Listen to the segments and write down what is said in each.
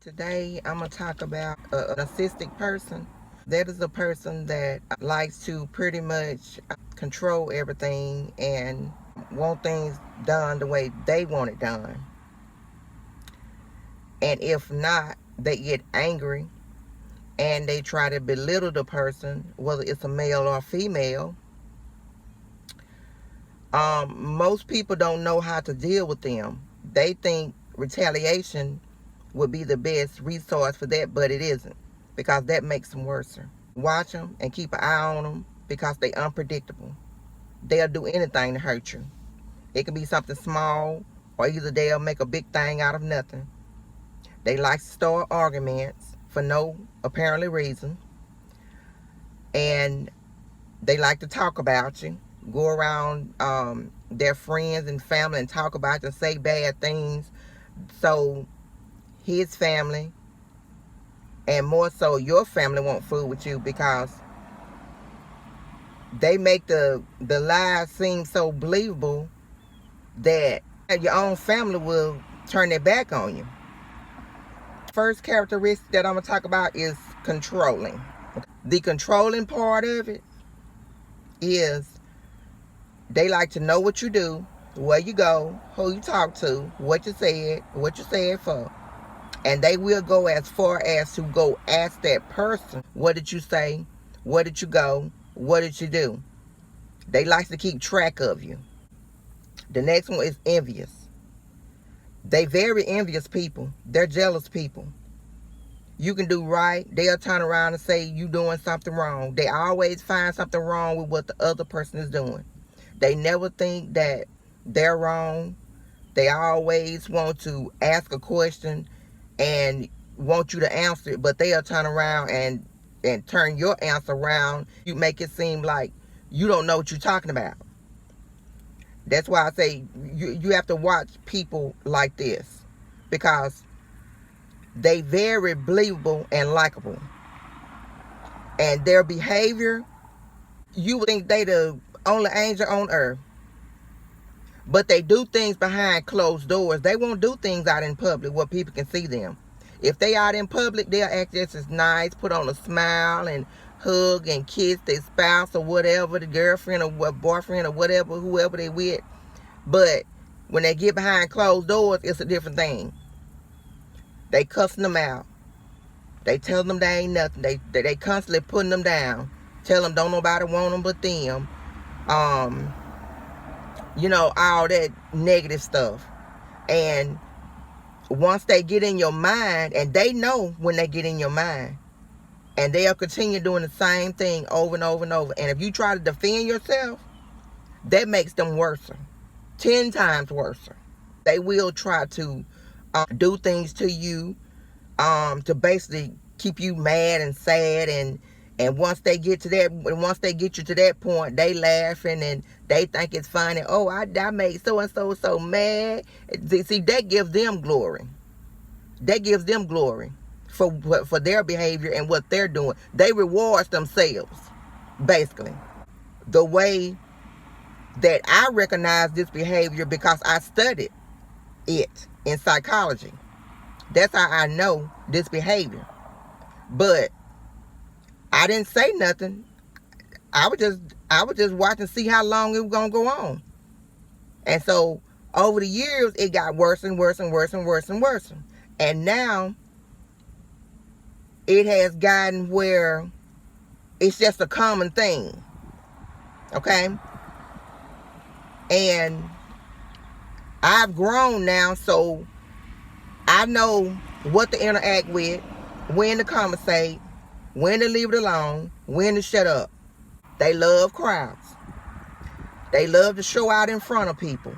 Today, I'm going to talk about a narcissistic person. That is a person that likes to pretty much control everything and want things done the way they want it done. And if not, they get angry and they try to belittle the person, whether it's a male or female. Most people don't know how to deal with them. They think retaliation would be the best resource for that, but it isn't, because that makes them worse. Watch them and keep an eye on them because they unpredictable. They'll do anything to hurt you. It can be something small, or either they'll make a big thing out of nothing. They like to start arguments for no apparently reason, and they like to talk about you, go around their friends and family and talk about you and say bad things. So his family, and more so your family, won't fool with you because they make the lies seem so believable that your own family will turn their back on you. First characteristic that I'm going to talk about is controlling. The controlling part of it is they like to know what you do, where you go, who you talk to, what you said for. And they will go as far as to go ask that person, what did you say? Where did you go? What did you do? They like to keep track of you. The next one is envious. They very envious people. They're jealous people. You can do right, they'll turn around and say you doing something wrong. They always find something wrong with what the other person is doing. They never think that they're wrong. They always want to ask a question and want you to answer it, but they'll turn around and turn your answer around. You make it seem like you don't know what you're talking about. That's why I say you have to watch people like this, because they very believable and likable. And their behavior, you would think they the only angel on earth. But they do things behind closed doors. They won't do things out in public where people can see them. If they out in public, they'll act just as nice, put on a smile and hug and kiss their spouse or whatever, the girlfriend or boyfriend or whatever, whoever they with. But when they get behind closed doors, it's a different thing. They cussing them out. They tell them they ain't nothing. They constantly putting them down. Tell them don't nobody want them but them. All that negative stuff. And once they get in your mind, and they know when they get in your mind, and they'll continue doing the same thing over and over and over. And if you try to defend yourself, that makes them worse. 10 times worse. They will try to do things to you to basically keep you mad and sad, and once they get you to that point, they laughing and they think it's funny. Oh, I made so and so mad. See, that gives them glory. That gives them glory for their behavior and what they're doing. They reward themselves, basically. The way that I recognize this behavior, because I studied it in psychology. That's how I know this behavior. But I didn't say nothing. I was just watching to see how long it was gonna go on. And so over the years, it got worse and worse and worse and worse and worse. And now it has gotten where it's just a common thing. Okay? And I've grown now, so I know what to interact with, when to conversate, when to leave it alone, when to shut up. They love crowds. They love to show out in front of people.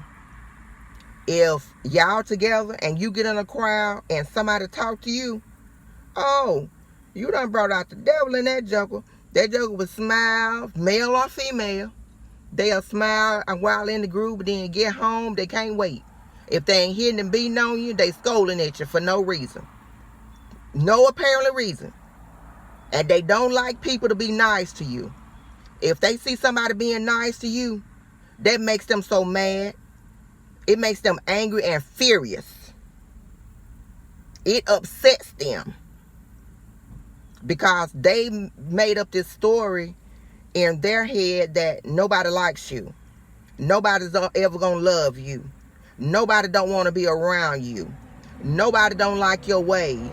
If y'all together and you get in a crowd and somebody talk to you, oh, you done brought out the devil in that joker. That joker will smile, male or female. They'll smile while in the group, but then get home, they can't wait. If they ain't hitting and beating on you, they scolding at you for no reason. No apparent reason. And they don't like people to be nice to you. If they see somebody being nice to you, that makes them so mad. It makes them angry and furious. It upsets them because they made up this story in their head that nobody likes you. Nobody's ever gonna love you. Nobody don't want to be around you. Nobody don't like your ways.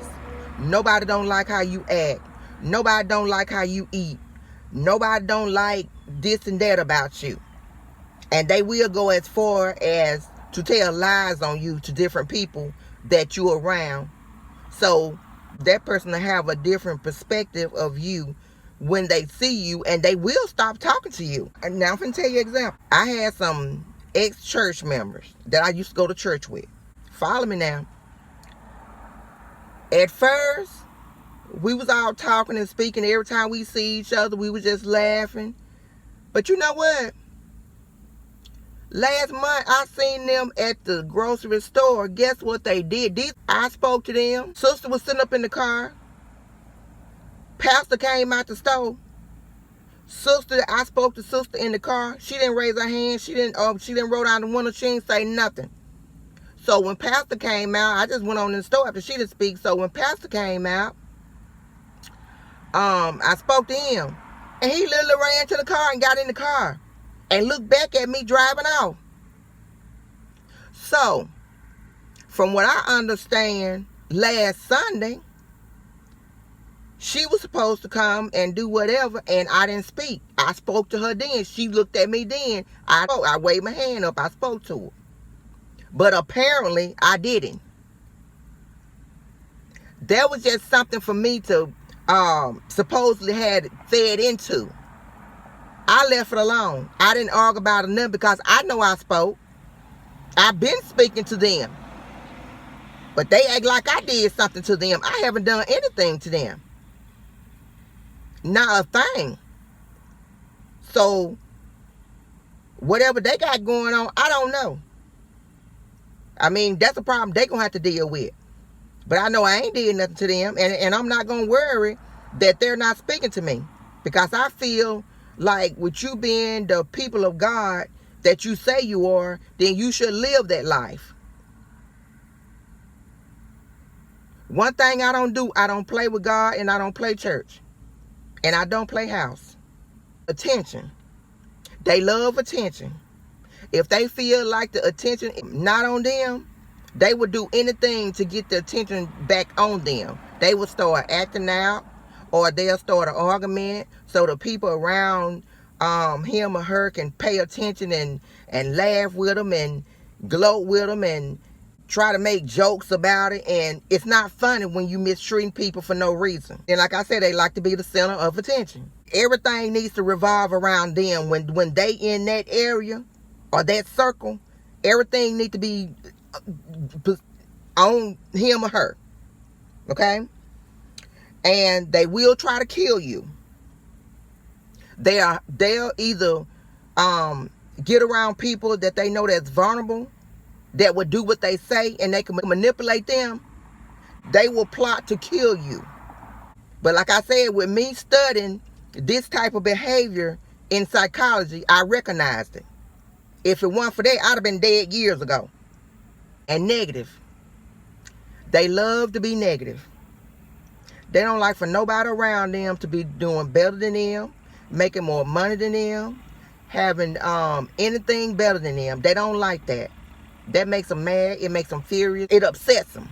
Nobody don't like how you act. Nobody don't like how you eat. Nobody don't like this and that about you. And they will go as far as to tell lies on you to different people that you're around. So that person will have a different perspective of you when they see you, and they will stop talking to you. And now I'm going to tell you an example. I had some ex-church members that I used to go to church with. Follow me now. At first, we was all talking and speaking. Every time we see each other, we was just laughing. But you know what? Last month, I seen them at the grocery store. Guess what they did? I spoke to them. Sister was sitting up in the car. Pastor came out the store. I spoke to sister in the car. She didn't raise her hand. She didn't roll down the window. She didn't say nothing. So when Pastor came out, I just went on in the store after she didn't speak. So when Pastor came out, I spoke to him. And he literally ran to the car and got in the car and looked back at me driving off. So, from what I understand, last Sunday, she was supposed to come and do whatever, and I didn't speak. I spoke to her then. She looked at me then. I waved my hand up. I spoke to her. But apparently, I didn't. That was just something for me to supposedly had fed into. I left it alone. I didn't argue about it nothing because I know I spoke. I've been speaking to them. But they act like I did something to them. I haven't done anything to them. Not a thing. So, whatever they got going on, I don't know. I mean, that's a problem they're going to have to deal with. But I know I ain't did nothing to them. And I'm not going to worry that they're not speaking to me. Because I feel like with you being the people of God that you say you are, then you should live that life. One thing I don't do, I don't play with God and I don't play church. And I don't play house. Attention. They love attention. If they feel like the attention not on them, they would do anything to get the attention back on them. They would start acting out, or they'll start an argument so the people around him or her can pay attention and laugh with them and gloat with them and try to make jokes about it. And it's not funny when you mistreating people for no reason. And like I said, they like to be the center of attention. Everything needs to revolve around them. When they in that area or that circle, everything needs to be on him or her. Okay? And they will try to kill you. They'll either get around people that they know that's vulnerable, that would do what they say, and they can manipulate them. They will plot to kill you. But like I said, with me studying this type of behavior in psychology, I recognized it. If it weren't for that, I'd have been dead years ago. And negative. They love to be negative. They don't like for nobody around them to be doing better than them, making more money than them, having anything better than them. They don't like that. That makes them mad. It makes them furious. It upsets them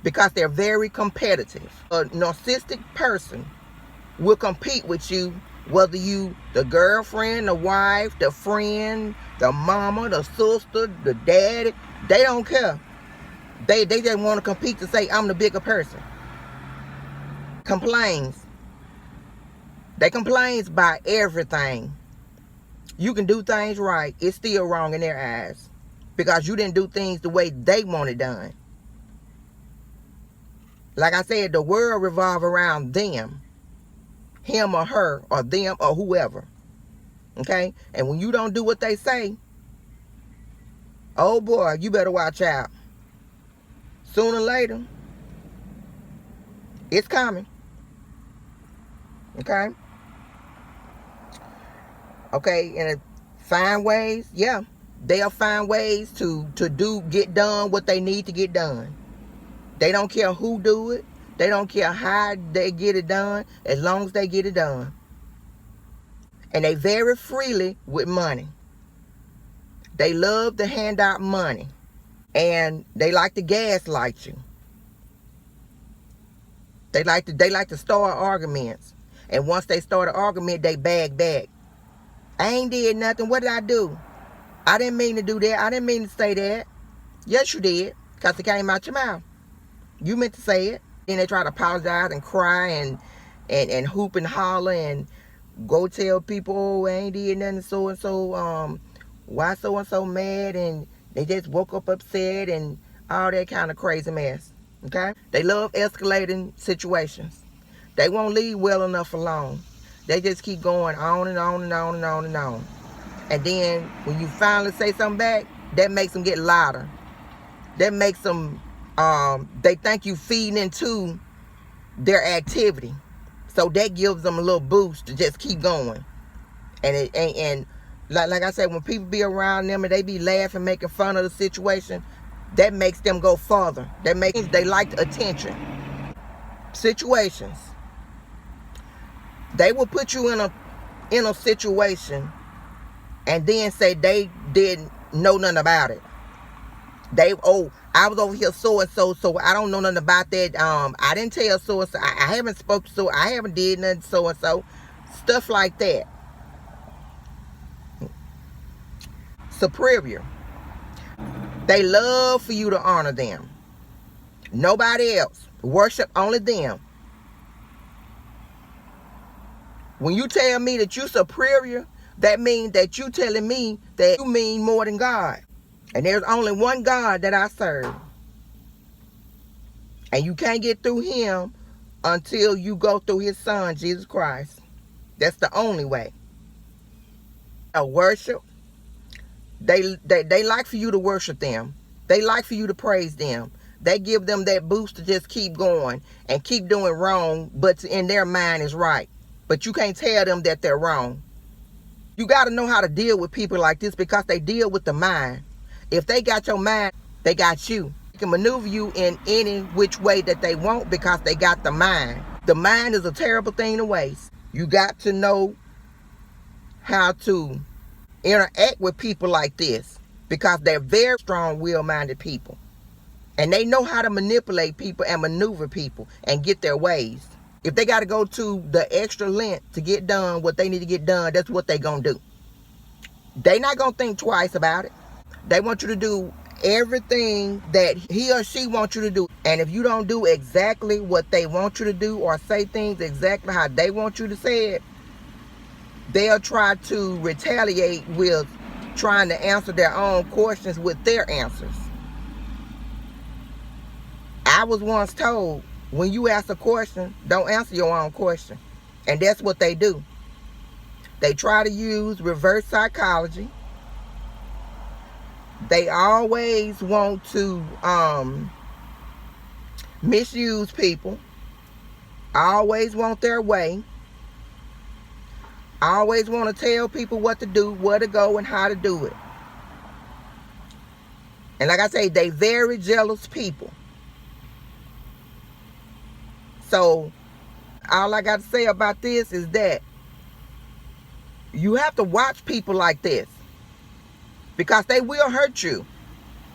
because they're very competitive. A narcissistic person will compete with you, whether you the girlfriend, the wife, the friend, the mama, the sister, the daddy. They don't care. They just want to compete to say, I'm the bigger person. Complains. They complains about everything. You can do things right. It's still wrong in their eyes. Because you didn't do things the way they want it done. Like I said, the world revolves around them. Him or her, or them or whoever. Okay? And when you don't do what they say, oh boy, you better watch out. Sooner or later, it's coming. Okay? Okay, and find ways, yeah. They'll find ways to get done what they need to get done. They don't care who do it. They don't care how they get it done, as long as they get it done. And they vary freely with money. They love to hand out money. And they like to gaslight you. They like to start arguments. And once they start an argument, they bag back. I ain't did nothing. What did I do? I didn't mean to do that. I didn't mean to say that. Yes, you did. Because it came out your mouth. You meant to say it. Then they try to apologize and cry and hoop and holler and go tell people, oh, I ain't did nothing so-and-so. Why so-and-so mad? And they just woke up upset and all that kind of crazy mess. Okay? They love escalating situations. They won't leave well enough alone. They just keep going on and on and on and on and on. And then when you finally say something back, that makes them get louder. That makes them, they think you feeding into their activity. So that gives them a little boost to just keep going. And like I said, when people be around them and they be laughing, making fun of the situation, that makes them go further. That makes they like attention. Situations. They will put you in a situation and then say they didn't know nothing about it. I was over here so and so I don't know nothing about that. I didn't tell so and so. I haven't spoke to so. I haven't did nothing so and so. Stuff like that. Superior. They love for you to honor them. Nobody else. Worship only them. When you tell me that you're superior, that means that you telling me that you mean more than God. And there's only one God that I serve. And you can't get through him until you go through his son, Jesus Christ. That's the only way. A worship. They like for you to worship them. They like for you to praise them. They give them that boost to just keep going and keep doing wrong, but in their mind is right. But you can't tell them that they're wrong. You got to know how to deal with people like this because they deal with the mind. If they got your mind, they got you. They can maneuver you in any which way that they want because they got the mind. The mind is a terrible thing to waste. You got to know how to interact with people like this because they're very strong will-minded people. And they know how to manipulate people and maneuver people and get their ways. If they got to go to the extra length to get done what they need to get done, that's what they going to do. They not going to think twice about it. They want you to do everything that he or she wants you to do. And if you don't do exactly what they want you to do or say things exactly how they want you to say it, they'll try to retaliate with trying to answer their own questions with their answers. I was once told, when you ask a question, don't answer your own question. And that's what they do. They try to use reverse psychology. They always want to misuse people. Always want their way. Always want to tell people what to do, where to go, and how to do it. And like I say, they very jealous people. So, all I got to say about this is that you have to watch people like this because they will hurt you.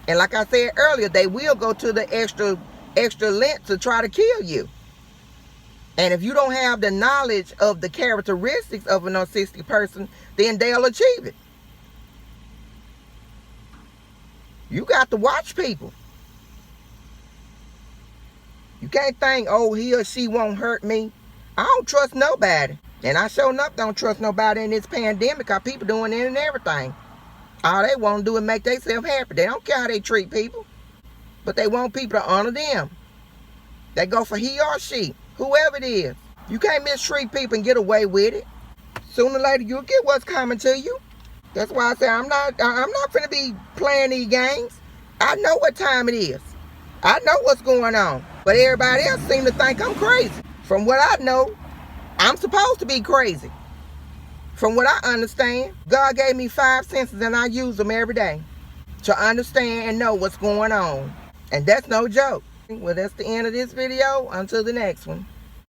And like I said earlier, they will go to the extra length to try to kill you. And if you don't have the knowledge of the characteristics of a narcissistic person, then they'll achieve it. You got to watch people. You can't think, oh, he or she won't hurt me. I don't trust nobody. And I sure enough don't trust nobody in this pandemic because people doing it and everything. All they want to do is make themselves happy. They don't care how they treat people. But they want people to honor them. They go for he or she, whoever it is. You can't mistreat people and get away with it. Sooner or later, you'll get what's coming to you. That's why I say I'm not finna be playing these games. I know what time it is. I know what's going on. But everybody else seems to think I'm crazy. From what I know, I'm supposed to be crazy. From what I understand, God gave me 5 senses and I use them every day to understand and know what's going on. And that's no joke. Well, that's the end of this video. Until the next one.